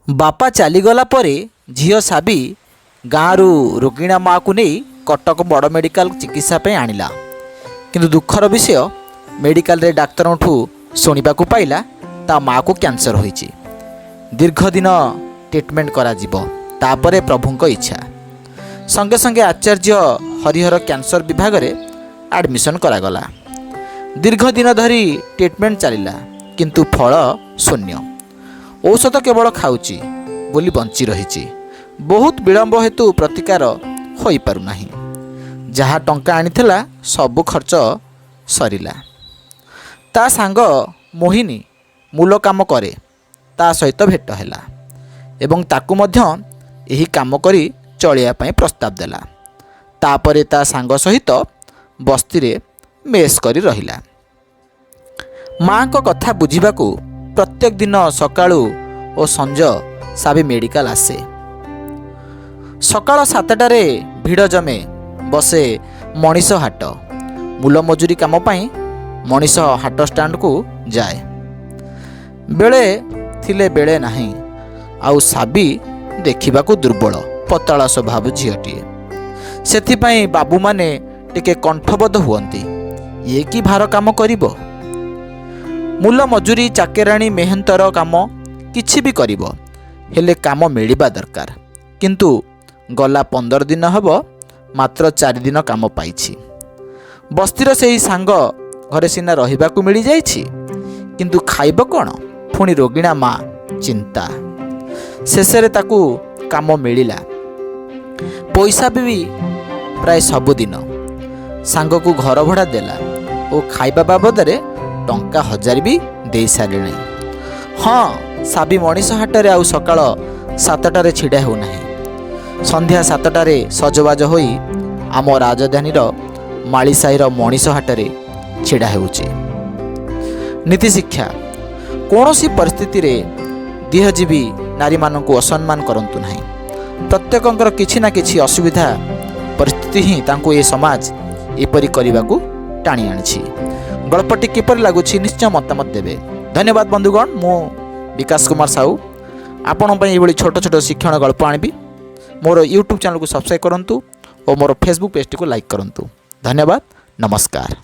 बापा चलीगला परे झील साबी गाँव रोगिणा माँ को नहीं कटक बड़ मेडिकल चिकित्सा आणिला किंतु दुखर विषय मेडिकल रे डाक्तर शुणा पाइला ता माँ को कैंसर होईची। दीर्घ दिन ट्रीटमेंट करा जिवो तापरे प्रभुंक इच्छा संगे संगे आचार्य हरिहर कैंसर विभाग रे एडमिशन करागला। दीर्घ दिन धरी ट्रीटमेंट चलिला किंतु फल शून्य। औषध केवल खाऊची बोली बंची रही बहुत विलंब हेतु प्रतिकार हो पारुना। जहाँ टंका आनीथिला सबु खर्च सरिला। ता सांग मोहिनी मूल काम करे ता सहित भेट हैला एवं ताकू मध्य एही काम करी चलिया पई प्रस्ताव देला। तापरे ता सांग सहित बस्ती रे मेस करी रहिला। माँ को कथा बुझिबाकू प्रत्येक दिन सकाळू और संज साबी मेडिकल आसे। सकाळ 7टारे भिड़ जमे बसे मनीष हाट। मूल मजूरी काम पाई मनीष हाट स्टैंड को जाए। बेले थिले बेले नाही आउ साबी देखिबाकू दुर्बल पतला स्वभाव झीटीए। सेथिपाई बाबू माने टिके कंठबद्ध हुअंती ये कि भार काम करिबो। मूल मजूरी चाकेराणी मेहनतर काम किछि भी करिबो हेले काम मिलिबा दरकार। किंतु गला 15 दिन हब मात्र 4 दिन काम पाइछि। बस्तीर सेही सांग घरे सिना रहिबाकू मिली जाइछि किंतु खाइबो कोन पुणी रोगिणा माँ चिंता। शेषरे ताकू काम मिलिला। पैसा भी प्राय सबुदिन सांग को घर भड़ा देला और खाइबा बाबदरे टंका 1000 भी दे सारे। हाँ साबी मनीष हाटरे आउ सकाळ 7टारे छिड़ा होना। संध्या 7टारे सजबाज होई आम राजधानीर मालीसाईर मनीष हाटरे छिड़ा हेउचे। नीति शिक्षा कौनसी परिस्थिति रे देहजीवी नारी मानक असम्मान करंतु नहीं। प्रत्येकंकर किछि ना किछि असुविधा परिस्थिति ही तांको ए समाज एपरि करिबाकू टाणी आनिछि। गल्पटी किपर लागुछि निश्चय मतामत देबे। धन्यवाद बंधुगण। मु विकास कुमार साहू आपण पई एभली छोट छोट शिक्षण गल्प आनिबी। मोर यूट्यूब चैनल को सब्सक्राइब करंतु और मोर फेसबुक पेज को लाइक करंतु। धन्यवाद। नमस्कार।